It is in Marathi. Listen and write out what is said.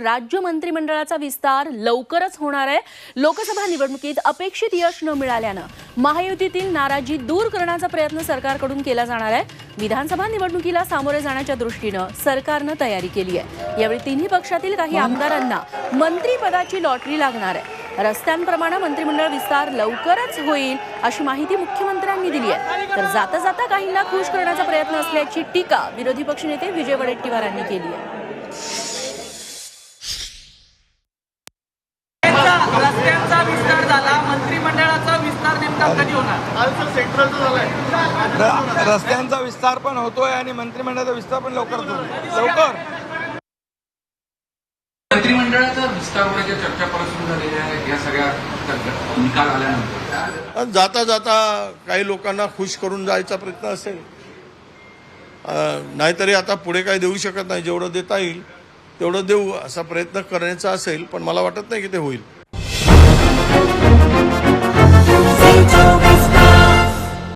राज्य मंत्रिमंडळाचा विस्तार लवकरच होणार आहे। लोकसभा निवडणुकीत अपेक्षित यश न मिळाल्यानं महायुतीतील नाराजी दूर करण्याचा प्रयत्न सरकारकडून केला जाणार आहे। विधानसभा निवडणुकीला सामोरे जाण्याच्या दृष्टीनं सरकारनं तयारी केली आहे। यावेळी तिन्ही पक्षातील काही आमदारांना मंत्रिपदाची लॉटरी लागणार आहे। रस्त्यांप्रमाणे मंत्रिमंडळ विस्तार लवकरच होईल अशी माहिती मुख्यमंत्र्यांनी दिली आहे। तर जाता जाता काहींना खुश करण्याचा प्रयत्न असल्याची टीका विरोधी पक्षनेते विजय वडेट्टीवार यांनी केली आहे। रस्त्यांचा विस्तार झाला, मंत्रिमंडळाचा विस्तार नेमका कधी होणार? सेंट्रलचा झालाय, रस्त्यांचा विस्तार पण होतोय आणि मंत्रिमंडळाचा विस्तार पण लवकर मंत्रिमंडळाचा विस्तार होण्याच्या चर्चा परत सुरू झालेल्या आहेत। या सगळ्या निकाल आल्यानंतर जाता जाता काही लोकांना खुश करून जायचा प्रयत्न असेल, नाहीतरी आता पुढे काही देऊ शकत नाही। जेवढं देता येईल तेवढं देऊ असा प्रयत्न करण्याचा असेल, पण मला वाटत नाही की ते होईल।